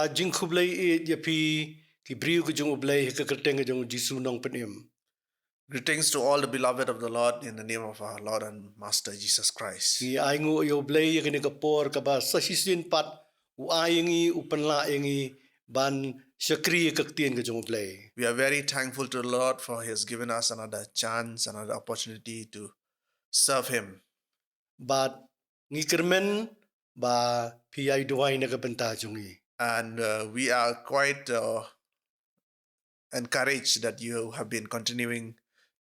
jing khublai ya pi ki briu ke jong ublai ke kerteng ke jong jisu nong penim. Greetings to all the beloved of the Lord in the name of our Lord and Master Jesus Christ. Ki ai ngu yo blai ya kene kapor ka ba sasisin pat u ayengi upenla yengi ban syakri kektien ke jong ublai. We are very thankful to the Lord for He has given us another chance, another opportunity to serve Him. Bat ngi kermen ba pi ai duai na ka benta jongi. And we are quite encouraged that you have been continuing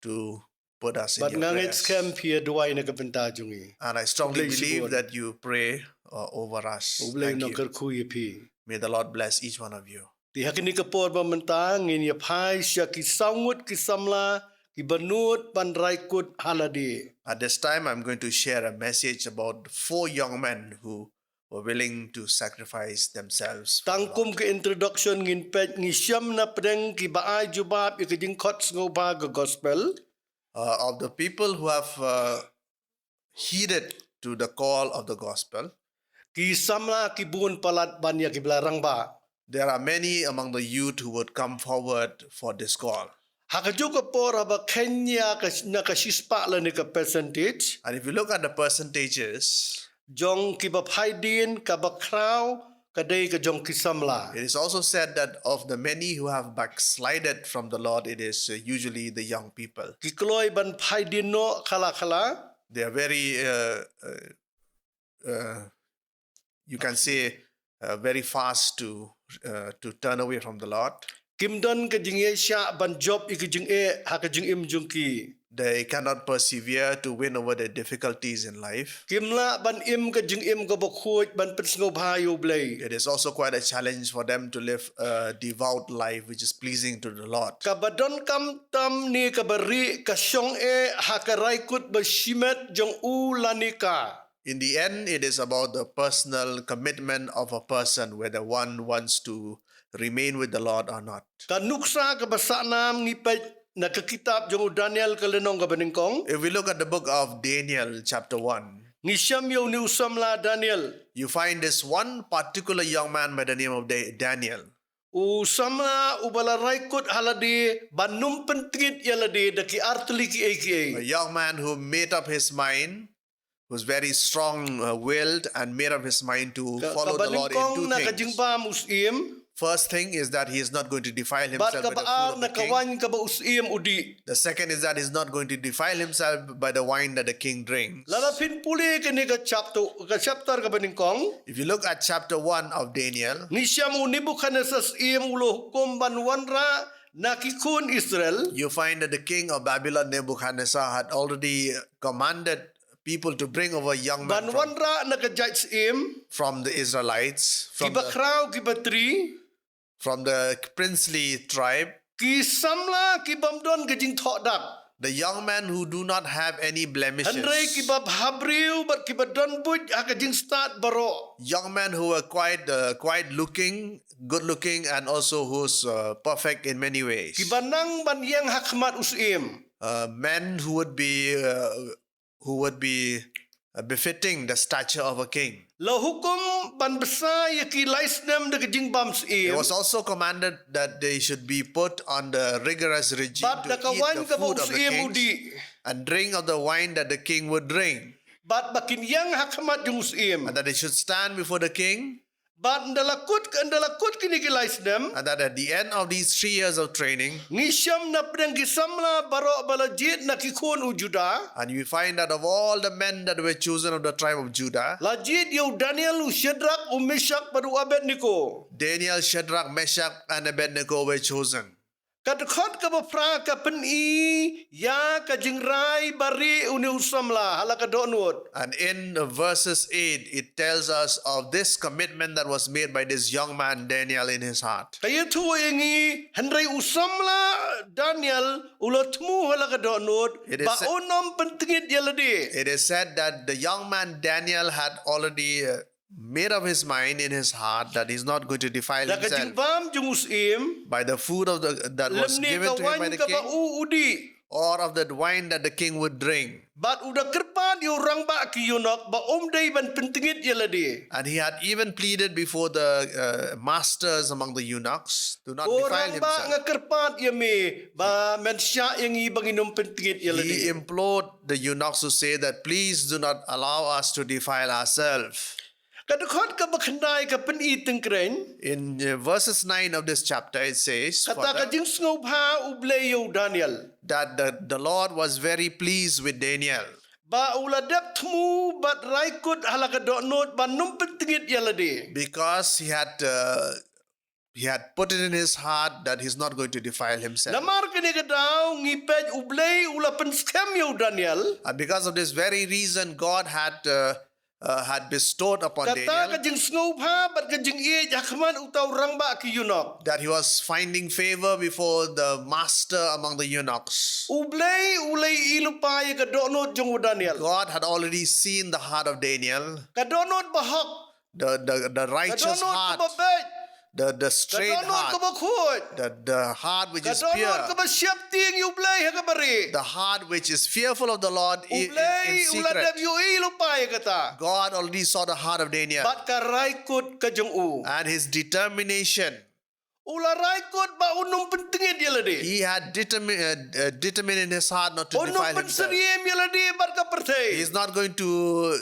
to put us in But your ngangit prayers. scam pi duai na ka benta jongi. And I strongly Ublay believe sibon. that you pray over us. Ublai Thank no you. kerkhu ya pi. May the Lord bless each one of you. Di hakini kapor ba mentang ngin ya pai sya ki sangut ki samla ki benut ban Raikut Lade. At this time, I'm going to share a message about 4 young men who were willing to sacrifice themselves for the Tangkum Lord. ke introduction ngin pet ngi syam na pedeng ki baai jubab ya ke jing khot ngoba ke gospel. Of the people who have heeded to the call of the gospel, Ki samla ki bun palat ban ya ki belarang ba. there are many among the youth who would come forward for this call. Hakaju kapor aba Kenya ka na ka sispa la ni ka percentage. And if you look at the percentages, Jong ki ba phaidin ka ba kraw ka dei ka jong ki samla. it is also said that of the many who have backslided from the Lord, it is usually the young people. Ki kloy ban phaidin no khala khala. They are very, you can say, very fast to turn away from the Lord. Kim don ka jing ye sya ban job ik jing e ha ka jing im jung ki. They cannot persevere to win over the difficulties in life. Kim la ban im ka jing im ka ba khoj ban pet ngo bha yo blai. It is also quite a challenge for them to live a devout life which is pleasing to the Lord. Ka ba don kam tam ni ka ba ri ka syong e ha ka Raikut ba shimet jong u lanika. In the end, it is about the personal commitment of a person, whether one wants to remain with the Lord or not. Ka nuksa ka ba sa nam ngi pet na ka kitab jong Daniel ka lenong ka beningkong. If we look at the book of Daniel, chapter 1, Ni syam yo ni usamla Daniel. you find this one particular young man by the name of Daniel. Usamla ubala Raikut Lade banum pentingit ya Lade daki artli ki A aka. young man who made up his mind, who's very strong-willed and made up his mind to follow the Lord in Kabalingkong 2 na things. kajingba musim. First thing is that he is not going to defile Bat himself by the kabaar food na of the king. kawan ka ba usim udi. The second is that he's not going to defile himself by the wine that the king drinks. Lalapin puli kini ka chapter ka beningkong. If you look at chapter 1 of Daniel, Ni syamu ni bukan esas im ulo hukum ban wanra nakikun Israel. you find that the king of Babylon, Nebuchadnezzar, had already commanded people to bring over young men Ban wanra nakajaj im. from the Israelites, Kiba kraw kiba tri. from the princely tribe, Ki samla ki bamdon kajing thok dak. the young men who do not have any blemishes, Andre ki bab habriu but ki badon buj akajing start baro. young men who are quite looking, good looking, and also who's perfect in many ways. Ki banang ban yang hakmat usim. Men who would be befitting the stature of a king. La hukum ban besar ya ki laisnem de kajing bam It sim. was also commanded that they should be put on the rigorous regime Bat to da eat kawan the ka ba food of the usim king udi. and drink of the wine that the king would drink, Bat bakin yang hakmat jung usim. and that they should stand before the king, Bat ndalakut kini ki laisnem. and that at the end of these 3 years of training, Nisham na pedang ki samla baro balajit na kikun ujuda. and you find that of all the men that were chosen of the tribe of Judah, Lajit yu Daniel Shadrach Meshach padu Abednego. Daniel, Shadrach, Meshach, and Abednego were chosen. Kadkhot ka ba pra ka peni ya ka jingrai bari uni usamla hala ka donut. And in verses 8, it tells us of this commitment that was made by this young man, Daniel, in his heart. Kaya tu ingi handrai usamla Daniel ulotmu hala ka donut It is ba sa- onom pentingit ya lade. It is said that the young man, Daniel, had already made up his mind in his heart that he's not going to defile Da ka himself jingbam jung usim by the food that was lemni given ka to him by wan the ka ba king, udi. or of that wine that the king would drink. Bat udah kerpat yu orang ba ki yunok ba day ban pentingit ya lade. And he had even pleaded before the masters among the eunuchs to not defile Orang ba himself. nga kerpat ya me ba men sya yang i banginum pentingit ya He lade. implored the eunuchs to say that please do not allow us to defile ourselves. Kadukot ka bakandai ka penit tengkren. In verses 9 of this chapter, it says Kata further, ka jing sngop ha ublay yu Daniel. that the Lord was very pleased with Daniel. Ba uladep temu bat Raikut halaka not ba num pentingit ya lade. Because he had put it in his heart that he's not going to defile himself. Namar kini kadau ngipej ublay ula penskem yu Daniel. And because of this very reason, God had bestowed upon Kata ka Daniel jing sngop ha bat ka jing i jakman utaw orang ba ki yunok. that he was finding favor before the master among the eunuchs. Ublay ulay ilupay ka not jung Daniel. God had already seen the heart of Daniel, Ka not bahok. the Ka righteous not heart, ka babet. the Ka straight not ka heart, bakhut. the heart which Ka is not pure, ka basyap ting ublay ha ka bari. the heart which is fearful of the Lord in Ublay secret. uladep yu ilupay kata. God already saw the heart of Daniel Bat ka Raikut ka jung u. and his determination. Ula Raikut ba unum pentingit ya lade. He had determined in his heart not to Unum defile himself. pensariem ya lade bat ka pertay. He's not going to,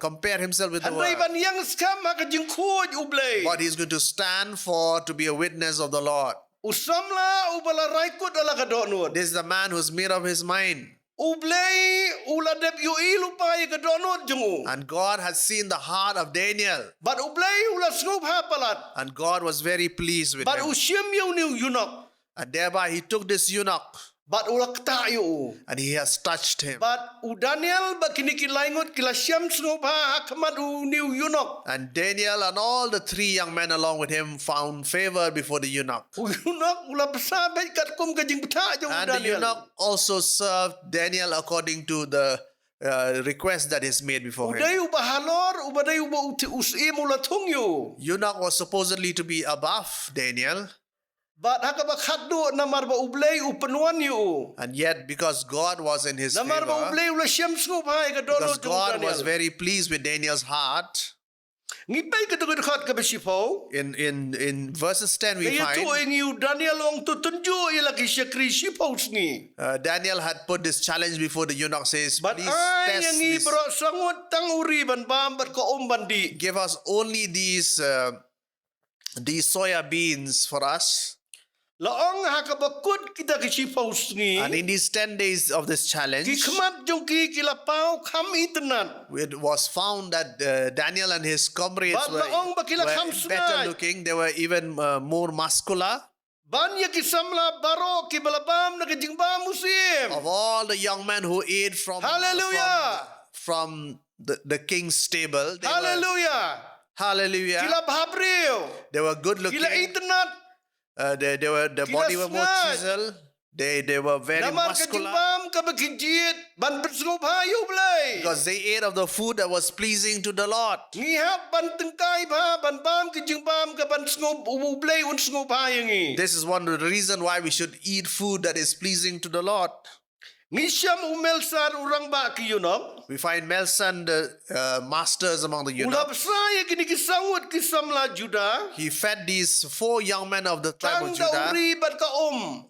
compare himself with the Andai world. ban yang skam ha ka jing kuj ublay. But he's going to stand to be a witness of the Lord. Usamla ubala Raikut ala ka not. This is the man who's made up his mind. Ublay uladep yu ilupay ka not jung u. And God had seen the heart of Daniel. But ublay ula sngop ha palat. And God was very pleased with But him. usyam yu ni yunok. And thereby he took this eunuch But ula kta yu. and he has touched him. But u Daniel ba kini kilaingot kila syam sngop ha hakamat u ni yunok. And Daniel and all the three young men along with him found favor before the eunuch. U yunok ula pesabet kat kum ka jing peta jung And the Daniel. eunuch also served Daniel according to the request that is made before him. Uday u bahalor ubaday u ba usim ula tung yu. Eunuch was supposedly to be above Daniel. But hakaba khaddo namar ba ublay u penuan yu. And yet, because God was in his Namar ba favor, ublay ula syam sngop ha ka because not jung God was Daniel. very pleased with Daniel's heart, Ngipay ka tugod khat ka besipo. in verses 10 we Kaya tu find ing Daniel ong tutunjo ila ki syakri sipos ni. Daniel had put this challenge before the eunuch, says, But please ay test yang this. ibro sangot tang uri ban bambat ko bandi. Give us only these soya beans for us. Laong hakabakut kita ki sipos ni. And in these 10 days of this challenge, Ki khamat jong ki kilapau kham itenat. it was found that Daniel and his comrades But were, laong bakila were kham better sungai. looking. They were even more muscular. Banya ki samla baro ki balabam na ki jingba musim. Of all the young men who ate Hallelujah. from the king's table, they were, Hallelujah. hallelujah, Kila bhabriu. they were good looking. Kila itenat. The body were more sengat. chiseled. They were very Namar ka muscular jingbam ka bakijit ban bersngop hayu blay. because they ate of the food that was pleasing to the Lord. Ngihap ban tengkai ba ban bam ki jingbam ka ban sngop blay un sngop hayangi. This is one of the reason why we should eat food that is pleasing to the Lord. Ngisham umelsar urang ba ki yunok. We find Melson, the masters among the Ula eunuchs. besaya kini ki sangut ki samla Juda. He fed these 4 young men of the tribe Tang of Judah dauri bat ka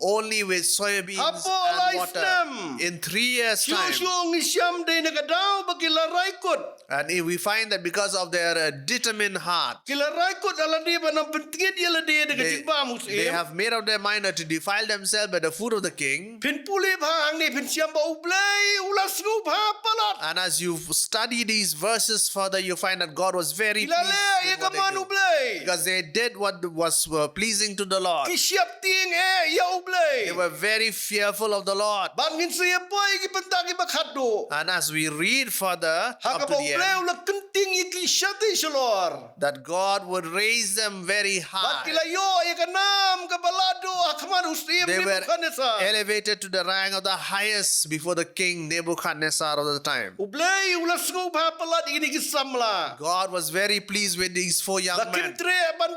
only with soybeans Apo and life water. them. In 3 years' time. Syung ngisham day nakadaw ba kila Raikut. And we find that because of their determined heart, Kila Raikut ala di ba nang pentingit yala di na ka they, jingbam they musim. have made up their mind not to defile themselves by the food of the king. Pinpuli bhang ni pinsiam ba ublay ula sngop ha palat. And as you study these verses further, you find that God was very Kilala pleased ya with what they kaman do. ublay. Because they did what was pleasing to the Lord. Kisyap ting ya ublay. They were very fearful of the Lord. Bangin saya boy ki pentaki bakhado. And as we read further up Haka to ba the ublay end, ula kenting iki syati shalor. that God would raise them very Bat high. kila yo ya kanam ka balado akaman usim They ni were Nebuchadnezzar. elevated to the rank of the highest before the king Nebuchadnezzar of the time. Ublay ula sngop ha palat ini ki samla. God was very pleased with these 4 young men. Lakin tre ban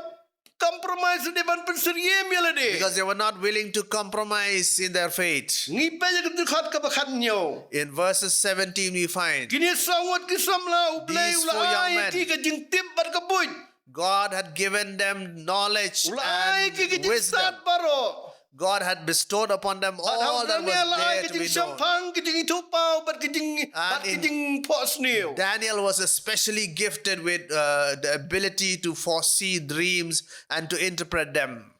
compromise di ban penseriam ya lade. because they were not willing to compromise in their faith. Ngi pa ya kedekat ka bakat nyo. In verses 17 we find Kini sangat ki samla ublay These four young ulay men. ki kajing tip bar kabuj. God had given them knowledge Ulay and ki kajing wisdom. start baro. God had bestowed upon them all that was there to be known. Sampang kajing itupau bat kajing pos niyo. Daniel was especially gifted with the ability to foresee dreams and to interpret them.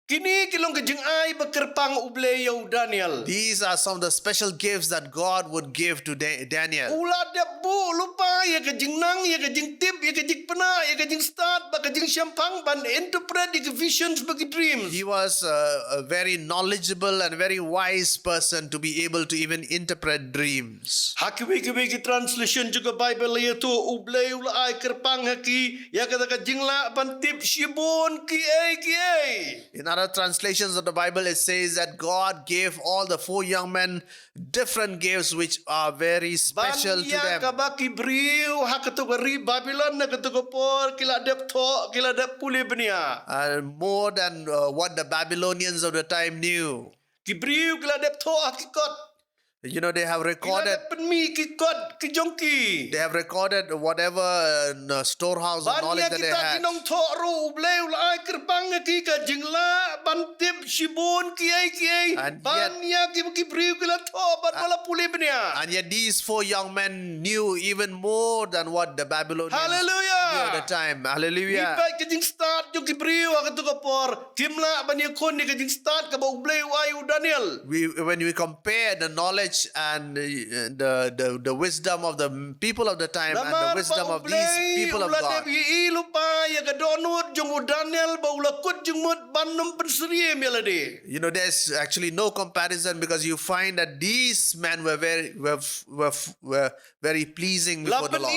Kini kilong kajing ay bakerpang ublay yaw Daniel. These are some of the special gifts that God would give to Daniel. Ula da bu lupa ya kajing nang ya kajing tip ya kajing pena ya kajing start ba kajing sampang ban interpret the visions bagi dreams. He was a very knowledgeable and very wise person to be able to even interpret dreams. Hakiwi translation juga Bible ya tu ublay ula ay kerpang haki ya kata kajing la ban tip shibon ki ay. In other translations of the Bible, it says that God gave all the four young men different gifts which are very special to Banya them. kabaki briu hakatugari Babylon na katugapor kila dep to kila dep puli benia. More than what the Babylonians of the time knew. Kibriu kila dep to hakikot. You know, they have Kila recorded dep penmi kikot kijongki. They have recorded whatever storehouse of knowledge Banya that they kita had. kinong to ru ublay ulay kerbang ki ka jingla bantip shibon ki ay. And Banya kibriu kila to ban wala puli benia. And yet these four young men knew even more than what the Babylonians knew Hallelujah. at the time. Hallelujah. Ipa kajing start yung kibriu hakatugapor kimla banya kon ni kajing start ka ba ublay wayu Daniel. When we compare the knowledge and the wisdom of the people of the time and the wisdom of these people of God, you know, there's actually no comparison because you find that these men were very pleasing before the Lord.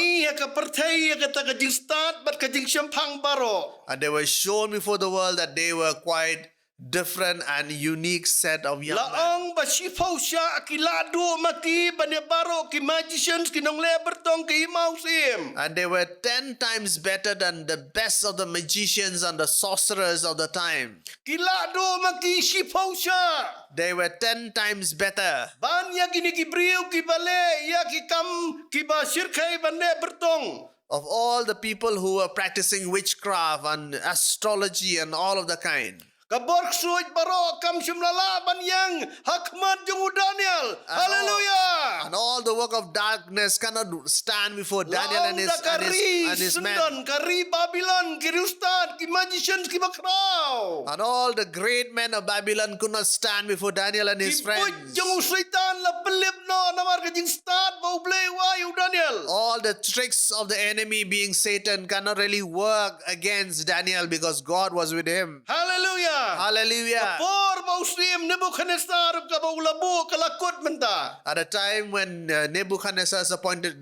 And they were shown before the world that they were quite different and unique set of young men. Laong ba sipaw siya akilado maki banebaro ki magicians kinong lebertong ki imausim. And they were 10 times better than the best of the magicians and the sorcerers of the time. Kilado maki sipaw siya. They were 10 times better. Banya gini kibriw ki bale ya ki kam ki ba sirkay banebertong. Of all the people who were practicing witchcraft and astrology and all of the kind. Kabork suit baro kam simlalaban yang hakmat yung Daniel. Hallelujah. And all the work of darkness cannot stand before Daniel and his men. Kari Babylon, kirustan, ki magicians, ki bakraw. And all the great men of Babylon could not stand before Daniel and his friends. Yung Satan la pelip no namar kajing start ba ublay wayu Daniel. All the tricks of the enemy being Satan cannot really work against Daniel because God was with him. Hallelujah. Hallelujah. Por mausim Nebuchadnezzar ka ba ulabo kalakot menta. At a time when Nebuchadnezzar's appointed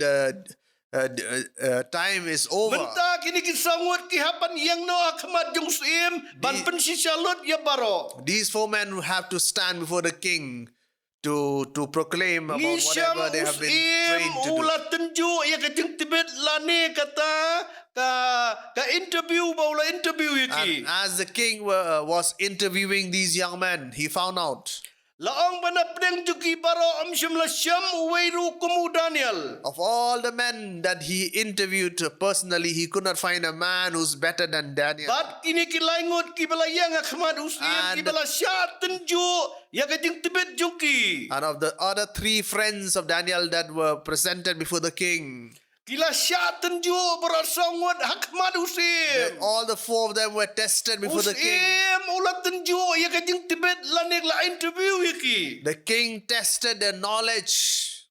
time is over, Menta kini kisangot ki hapan yang no akmat yung sim ban pensisalot ya baro. these four men have to stand before the king to proclaim about whatever they have been trained to do. Ulat tenju ya kajing tibet lane kata ka interview ba ula interview yaki. And as the king was interviewing these young men, he found out Laong banapdeng juki baro amsyam lasyam uweiru kumu Daniel. of all the men that he interviewed personally, he could not find a man who's better than Daniel. Bat kini kilaingot ki balayang akmat usim And- ki balasya tenju ya kajing tibet juki. And of the other three friends of Daniel that were presented before the king, Kila sya tenju berasongot hakmat usim. all the four of them were tested before the king. Usim ulat tenju ya kajing tibet lanek la interview yaki. The king tested their knowledge.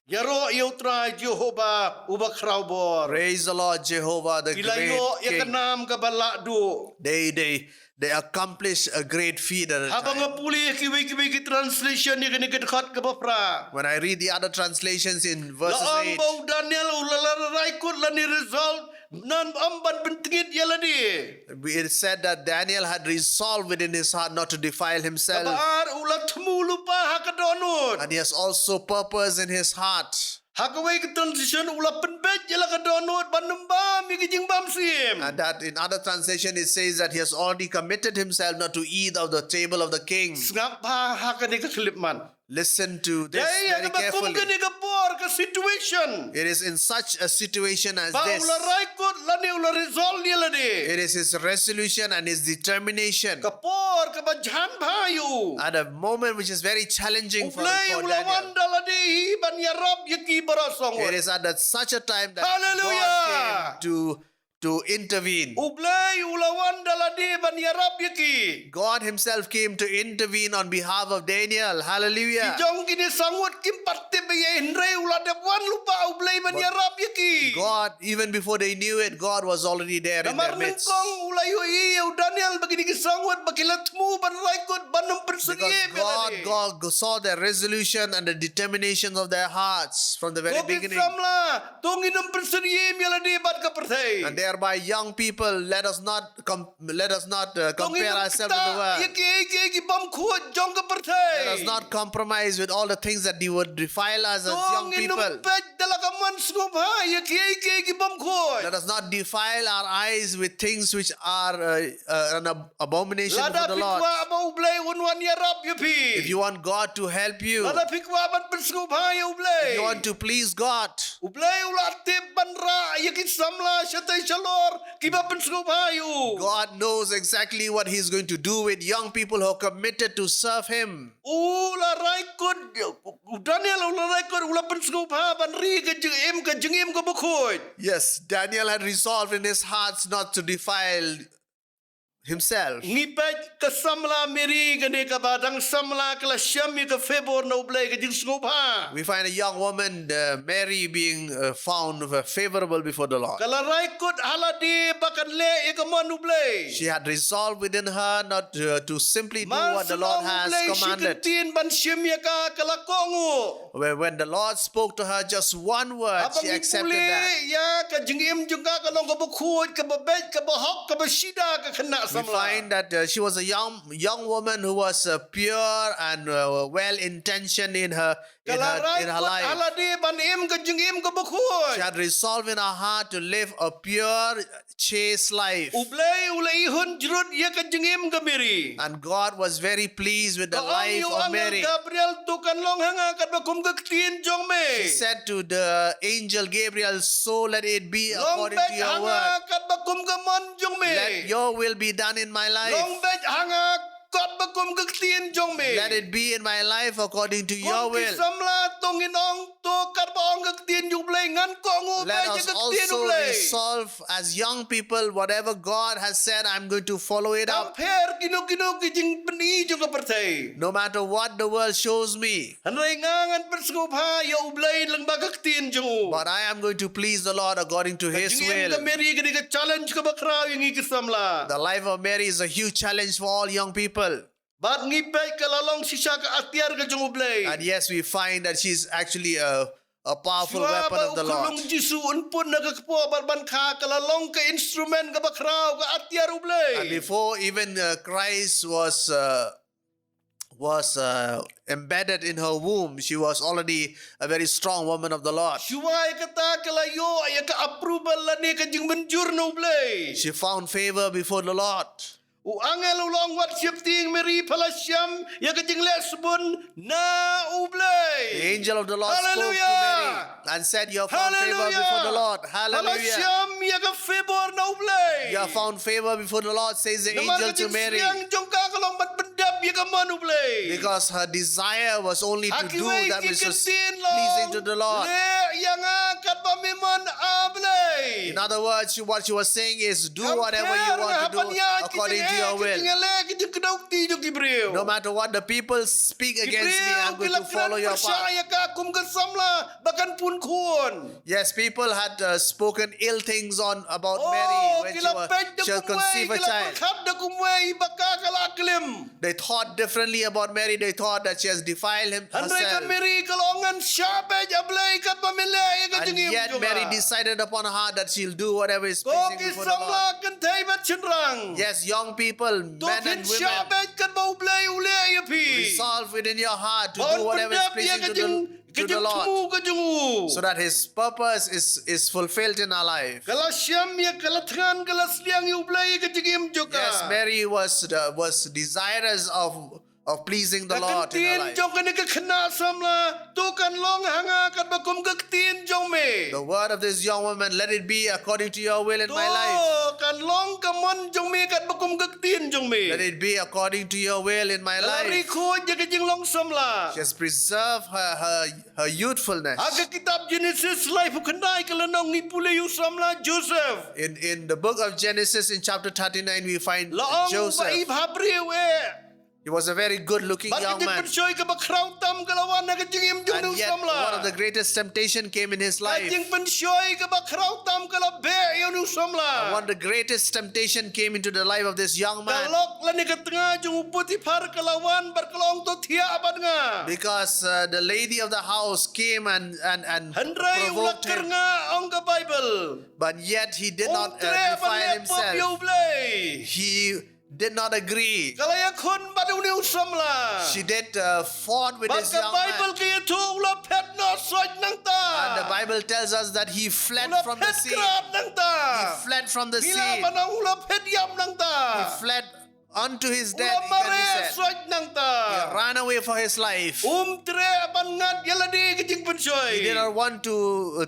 Yaro yautra Jehovah ubak raubor. Praise the Lord Jehovah, the Ilayo great ya king. kenam ka balakdo. They accomplished a great feat at a Habang time. ngapuli ki translation ya kini kedekhat ka bapra. When I read the other translations in verses Laang 8, bau Daniel ulala Raikut lani result nan amban pentingit ya ladi. it said that Daniel had resolved within his heart not to defile himself. Kabar ulat temu lupa hakadonut. And he has also purpose in his heart. Hakaway ka transition ula penbet jela ka donot banembam mi kijing bam sim. And that in other translation it says that he has already committed himself not to eat of the table of the king. Ngap pa hakani ka klipman. Listen to this Dai very ka bakum carefully. ka ni ka por ka situation. It is in such a situation as Ba this. ula raikut lani ula resolve ni lade. It is his resolution and his determination Ka por ka ba jan bhayu. at a moment which is very challenging for Ublay ula Daniel. wanda lade hi ban yarab yaki barasong. It is at such a time that Hallelujah. God came to intervene. Ublay ula wanda lade ban yarab yaki. God himself came to intervene on behalf of Daniel. Hallelujah. Jong kini sangut kim patte be hindray ula de wan lupa ublay ban yarab yaki. God, even before they knew it, God was already there in their Namar midst. nengkong ulay yu Daniel begini kisangut bakilatmu ban raikut banum Because persegi God saw their resolution and the determination of their hearts from the very Kopi beginning. Samla tunginum persegi meladi bat ka perthai. And thereby, young people, let us not compare ourselves with the world. Yaki bam kuat jong ka perthai. Let us not compromise with all the things that they would defile us as young people. Tunginum pet dalakaman sngop ha yaki bam kuat. Let us not defile our eyes with things which are an abomination Lada for the Lord. pikwa aba ublay unwan yarab yupi. If you want God to help you, Lada pikwa ban persngop ha ya ublay. if you want to please God, Ublay ulate banra yaki samla shatay shalor kiba pensngop ha yu. God knows exactly what He's going to do with young people who are committed to serve Him. Ula raikut Daniel ula raikut ula pensngop ha ban ri ka jengim ka bukhoy. Yes, Daniel had resolved in his heart not to defile himself. Ngipet ka samla meri ka ne ka badang samla kala syami ka favor na ublay ka jeng sngop ha. We find a young woman, Mary, being found favorable before the Lord. Kala raikut haladi bakan le ikaman ublay. She had resolved within her not to simply do what the Lord has commanded. Shikatin ban syami ka kala kongu. When the Lord spoke to her just one word, she accepted that. Ya ka jengim juga ka long ka bukhoy ka babet ka bahok ka basida ka kena We samla. find that she was a young woman who was pure and well-intentioned in her life. Haladi ban im ka jengim ka bukhoy. She had resolved in her heart to live a pure, chaste life. Ublay ulay ihun jrut ya ka jengim ka Mary. And God was very pleased with the life of Mary. Gabriel tukan long hanga kat bakum ka ktien jong me. She said to the angel Gabriel, "So let it be Long according bet to your hanga word. kat bakum ka mon jong me. Let your will be done in my life. Long bet hanga kat bakum ka ktien jong me. Let it be in my life according to your Kung will." kisamla tongin ong to kat baong ka ktien jong blay ngan ko ngo Let ba us ka ktien also blay. resolve as young people, whatever God has said, I'm going to follow it up. Tamper kino kijing peni jong ka pertay. No matter what the world shows me. Hanay ngangan persngop ha ya ublay lang ba ka ktien jong. But I am going to please the Lord according to His Jengim ka will. Mary ka challenge ka bakraw yung ikisamla. The life of Mary is a huge challenge for all young people. Bat ngipay kalalong sisya ka atyar ka jong ublay. And yes, we find that she's actually a powerful weapon of the Lord. Kulong Jisu unpun nagakpo barban ka kalalong ka instrument ka bakraw ka atyar ublay. And before even Christ was embedded in her womb, she was already a very strong woman of the Lord. Suway kata kalayo ay ka approval la ni ka jing manjur na ublay. She found favor before the Lord. Angel ulong wat syapting Mary palasyam ya ka jing lesbon na ublay. The angel of the Lord spoke to Hallelujah. Mary and said, "You have found favor before the Lord." Hallelujah. Palasyam ya ka favor na ublay. You have found favor before the Lord, says the angel to Mary. Yang jong ka kalong bat pendap ya ka man ublay. Because her desire was only to do Akiway that which was kikitin long. pleasing to the Lord. Le yang akat pamimon ablay. In other words, what she was saying is, do whatever you want to do according to your will. No matter what the people speak against me, I'm going to follow your path. Yes, people had spoken ill things about Mary when she was conceived a child. They thought differently about Mary. They thought that she has defiled herself. And yet Mary decided upon her heart that she'll do whatever is pleasing before the Lord. Yes, young people, men and women, resolve within your heart to do whatever is pleasing to to the Lord, Kejeng ke jungu. so that His purpose is fulfilled in our life. Kala syam ya kala tngan kala sliang yu blai kejeng joka. Yes, Mary was desirous of pleasing the Lord in her life. Jong kan ke khna samla tu kan long hanga kan bakum gaktin jong me. The word of this young woman, let it be according to your will in my life. Tu kan long kamon jong me kan bakum gaktin jong me. Let it be according to your will in my life. Raikut je kejeng long samla. She has preserved her youthfulness. Aga kitab Genesis life khnai kala nong ni pule yu samla Joseph. In the book of Genesis, in chapter 39, we find Laong Joseph. baib habriu He was a very good-looking young man. And yet, one of the greatest temptation came in his life. And one of the greatest temptation came into the life of this young man. Because the lady of the house came and provoked him. But yet he did not defile himself. He did not agree. She did fought with this young man. And the Bible tells us that he fled from the sea. He fled from the sea. He fled unto his death, he ran away for his life. He did not want to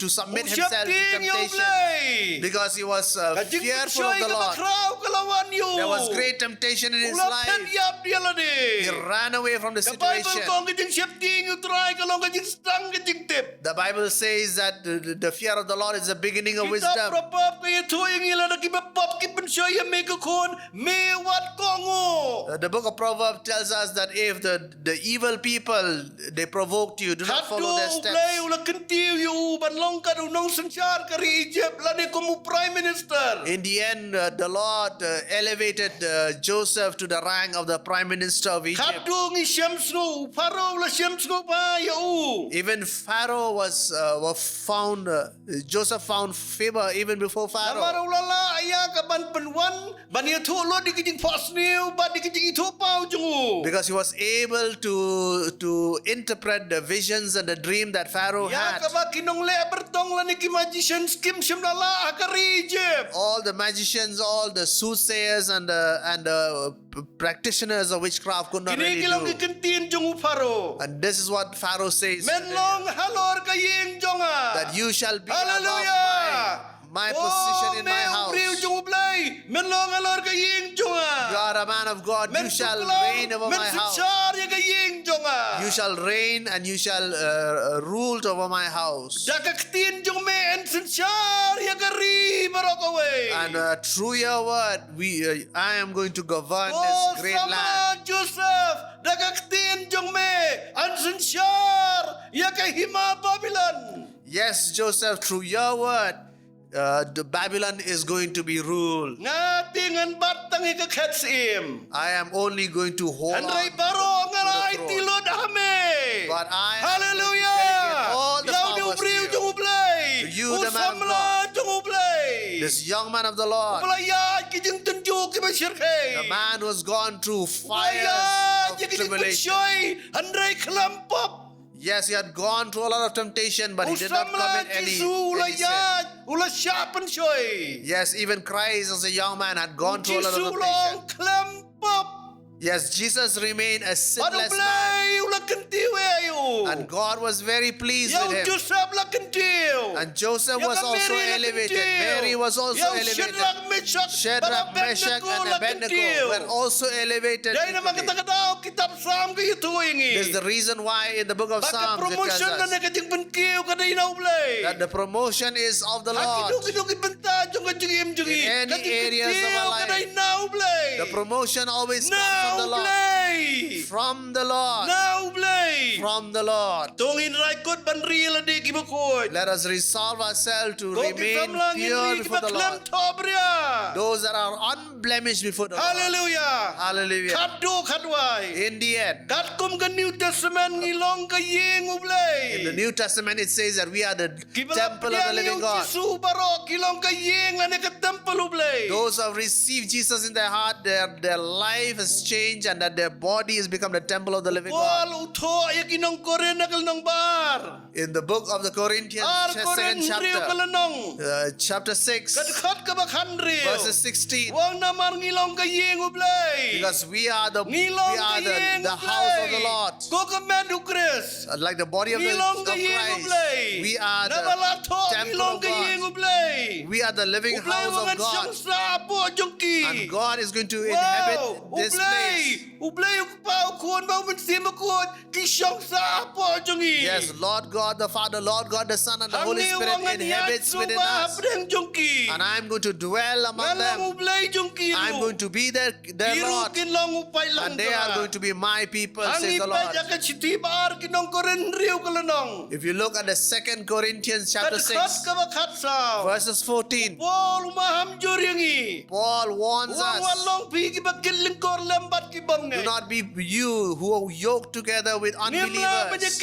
submit himself to temptation because he was fearful of the Lord. There was great temptation in his life. He ran away from the situation. The Bible says that the fear of the Lord is the beginning of wisdom. The book of Proverbs tells us that if the evil people, they provoked you, do not follow their steps. In the end, the Lord elevated Joseph to the rank of the prime minister of Egypt. Even Pharaoh was found, Joseph found favor even before Pharaoh. Because he was able to interpret the visions and the dream that Pharaoh had. All the magicians, all the soothsayers and the practitioners of witchcraft could not really do. And this is what Pharaoh says today, that you shall be above my position in my house. You are a man of God. You shall reign over my house. You shall reign and you shall rule over my house. And through your word, I am going to govern this great land. Yes, Joseph, through your word, the Babylon is going to be ruled. I am only going to hold on to the throne. But I am dedicate all the powers to you, the man of God, this young man of the Lord, the man who has gone through fires of tribulation. Yes, he had gone through a lot of temptation, but he did not commit any sin. Yes, even Christ as a young man had gone through a lot of temptation. Yes, Jesus remained a sinless man. And God was very pleased with him. And Joseph was also elevated. Mary was also elevated. Shadrach, Meshach, and Abednego were also elevated. This is the reason why in the book of Psalms it tells us that the promotion is of the Lord. In any areas of our life, the promotion always comes from the Lord. From the Lord. From the Lord. Let us resolve ourselves to remain pure before the Lord. Those that are unblemished before the Lord. Hallelujah. Hallelujah. In the end, in the New Testament it says that we are the temple of the living God. Those who have received Jesus in their heart, their life has changed and that their body has become the temple of the living God. kinong Korea kalnong bar. In the book of the Corinthians, second chapter, Kalanong. chapter 6, Kadkhat ka bakhandri. verses 16. Wang namar ngilong kayeng ublay. Because we are the Ngilong kayeng the house of the Lord. Ko kamed ukres. Like the body of Ngilong kayeng Christ. ublay. We are the Nabalato temple ngilong of kayeng God. ublay. We are the living Ublay house of wangan God. siyang sapo jongki. And God is going to inhabit this place. Ublay ukpa ukon ba mensim ukon ki siyang sapo jongi. Yes, Lord God the Father, Lord God the Son, and the Holy Spirit inhabits within us. And I am going to dwell among them. I am going to be their Lord. And they are going to be my people, says the Lord. If you look at the 2 Corinthians chapter 6, verses 14, Paul warns us, do not be you who are yoked together with unbelievers.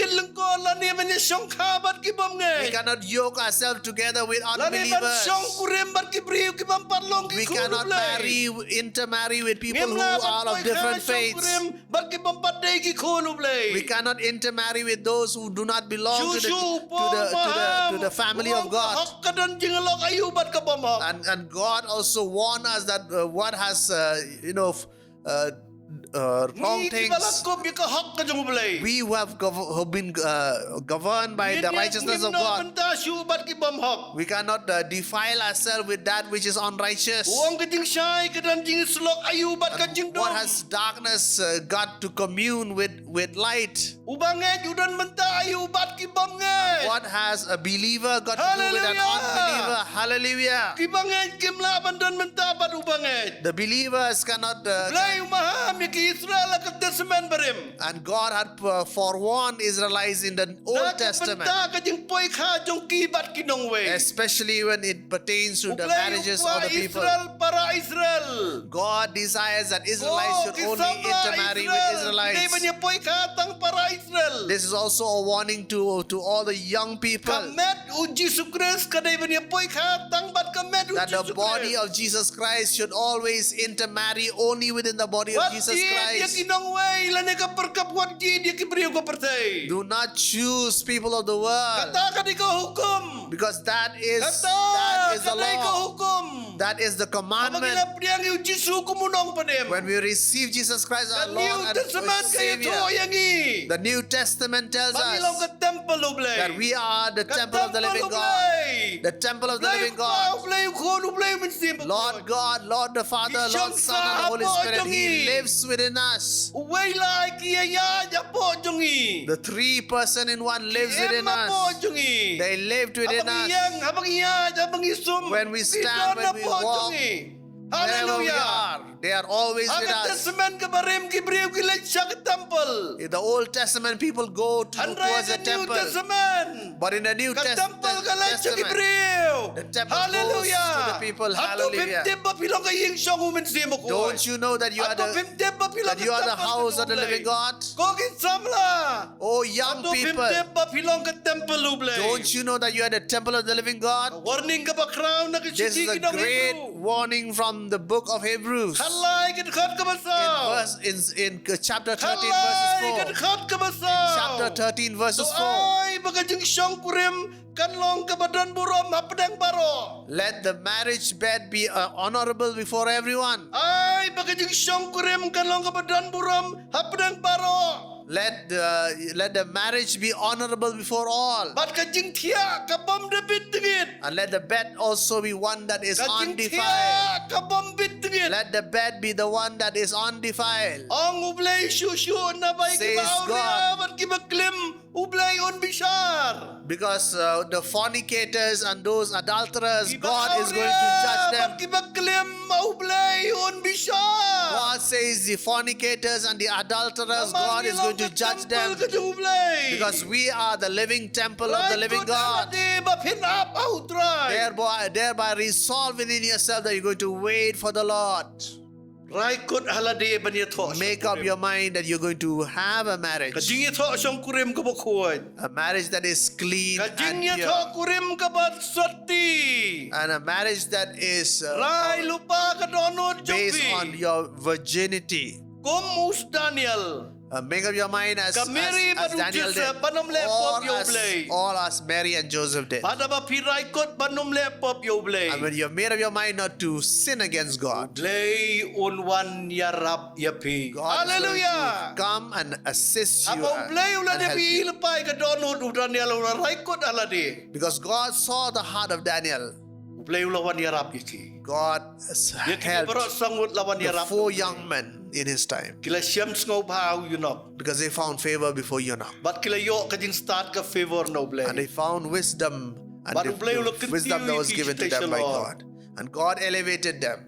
We cannot yoke ourselves together with unbelievers. We cannot intermarry with people who are of different faiths. We cannot intermarry with those who do not belong to the family of God. And God also warned us that what has wrong things, we who have been governed by the righteousness of God, we cannot defile ourselves with that which is unrighteous. And what has darkness got to commune with light? What has a believer got to do with an unbeliever? Hallelujah. The believers cannot and God had forewarned Israelites in the Old Testament, especially when it pertains to the marriages of the people. God desires that Israelites should only intermarry with Israelites. This is also a warning to all the young people, that the body of Jesus Christ should always intermarry only within the body of Jesus Christ. Do not choose people of the world, because that is the law. That is the commandment. When we receive Jesus Christ our Lord and Savior, the New Testament tells us that we are the temple of the living God. The temple of the living God. Lord God, Lord the Father, Lord Son, and the Holy Spirit, He lives within us. The three person in one lives within us. They lived within us. When we stand, when we walk, wherever we are, they are always with us. In the Old Testament, people go towards the temple. But in the New Testament, the temple goes to the people. Hallelujah. Don't you know that you are the house of the living God? Oh, young people, don't you know that you are the temple of the living God? This is a great warning from the book of Hebrews. In chapter 13 verses 4. Chapter 13 verses 4. Let the marriage bed be honorable before everyone. Let the marriage be honorable before all. And let the bed also be one that is undefiled. Let the bed be the one that is undefiled. Says God. Because the fornicators and those adulterers, God is going to judge them. God says the fornicators and the adulterers, God is going to judge them. Because we are the living temple of the living God. Thereby resolve within yourself that you're going to wait for the Lord. Raikut Lade Make up your mind that you're going to have a marriage. A marriage that is clean and pure. And a marriage that is based on your virginity. Make up your mind as Kamiri as Daniel did. Joseph banom lepop yo blay. All as Mary and Joseph did. Pada ba pi Raikut banom lepop yo blay. And when you have made up your mind not to sin against God, Blay unwan yarap yapi. God is going Hallelujah. to come and assist you Amo blay and ulah de help pi you. lepai ka donut udan ya la Raikut alade. Because God saw the heart of Daniel. Blay ulah wan yarap yaki. God Yaki helped berok sangut lawan the yarap. 4 young men in his time Kila syam ngau bau you know. because they found favor before Yonah. But kila yo ka jing start ka favor no blay. And they found wisdom and Baru boleh the ulok wisdom that was continue given to them by Lord. God. And God elevated them.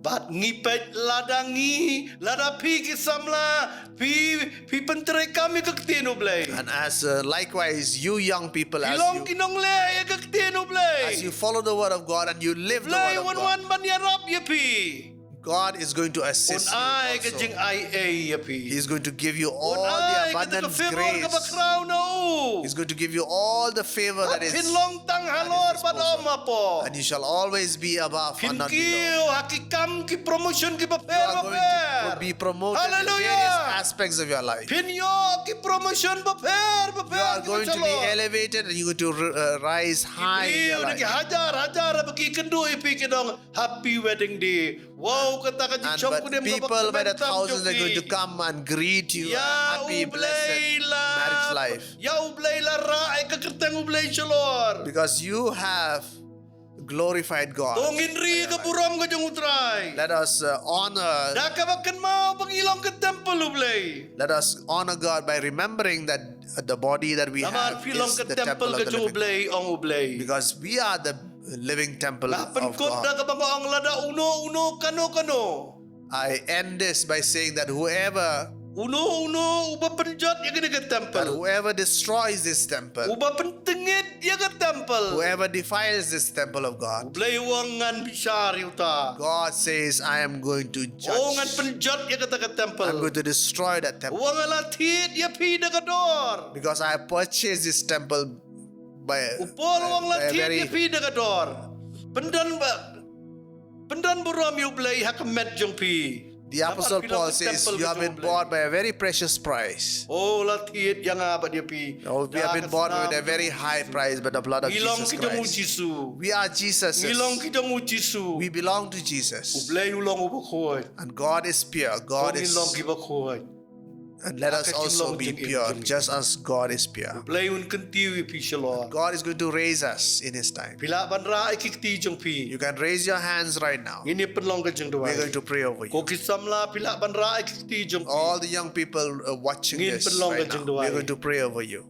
Bat ngipet ladangi lada pi ki Samla pi penterai kami kektino blay. And as likewise, you young people, Ilong kinong le ya kektino blay. as you follow the word of God and you live the Blay word of wan God, ban yarap ya pi. God is going to Un assist ai ka you jing also. ai ya pi. He's going to give you all Un the ai ka abundant favor ka grace. bakraw na u. He's going to give you all the favor that is, Pin long tang halor ban oma po. and you shall always be above and Pin not below. kiyo hakikam ki promotion ki You paper are going to be promoted in Hallelujah. various aspects of your life. Pinyo ki promotion paper You are going to be elevated and you're going to rise high in your life. Hajar bagi kendu ipi kidong happy wedding day. Wow kata ka And jong but kudem people by the thousands are going to come and greet you. Ya Happy, blessed marriage life. Ya ublay la ra ay kakirtang ublay chalor. Because you have glorified God. Tongin ri ka buram ka jong utray. Let us honor. Daka bakan mau pangilong ka temple ublay. Let us honor God by remembering that the body that we Naman have pilong is ka the temple temple of ka the jong living God. ublay ong ublay. Because we are the living temple Lapan of kot God. na kabang ang lada uno kano. I end this by saying that whoever Uno uba penjat ya kena ke temple. destroys this temple, Uba pentengit ya ke temple. whoever defiles this temple of God, Ublay wangan bisari uta. God says, I am going to Wangan judge. penjat ya kata ke I'm temple. going to destroy that temple. Wangan latit ya pi de kador. Because I purchased this temple by Upol wang by a latit ya very pi de kador. Pendan buram yu blay hakamet jong pi. the Apostle Dapat Paul bilang ke says temple you have ke been jong bought by a very precious price. Oh latit yang apa dia pi. Oh, we have been bought with a very high price by the blood of Ngilong Jesus kita mu Christ. Jisu. We are Jesus. Ngilong kita mu Jisu. We belong to Jesus. Ublay ulong ubakhoy. And God is pure. God is, Ngilong kibakhoy. and let us also be pure, just as God is pure. Ublay un kentiu pi shalor. God is going to raise us in His time. Pila ban ra ikikti jong pi. You can raise your hands right now. Ini penlong ka jong We're dawai. going to pray over Ko you. ki Samla pila ban ra ikikti jong pi. All the young people watching Ngin this penlong right ka jong now, we're dawai. going to pray over you.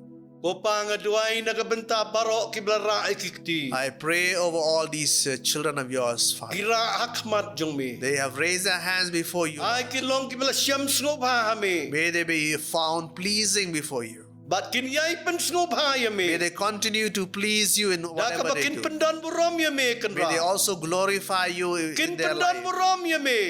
Ko pa nga duay nagabenta barok ki bla ra ikikti. I pray over all these children of yours, Father. Gira hakmat jong mi. They have raised their hands before you. Ay kilong ki bla syam sngop ha mi. May they be found pleasing before you. Bat kin yai pen sngop ha ya May mi. they continue to please you in Da ka whatever they bakin do. pendan buram ya mi kan May they ra. also glorify you in Kin their pendan life. buram ya mi.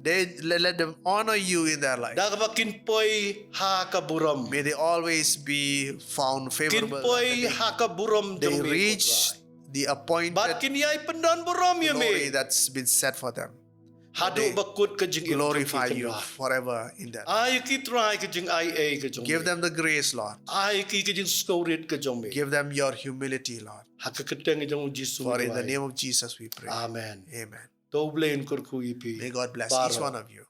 Let them honor you in their life. Da ka bakin poi ha ka buram. May they always be found Kin favorable. poi That ha ka buram They jong mi. reach the appointed Bat kin yai pendan buram ya glory mi. that's been set for them. Hadu bakut ka jing Glorify you forever in that. Ay ki try ka jing ai ka jong. Give them the grace, Lord. Ay ki ka jing skorit ka jong mi. Give them your humility, Lord. Hakakateng jong Jisu. For in the name of Jesus we pray. Amen. Amen. To blain kur ku ipi. May God bless each one of you.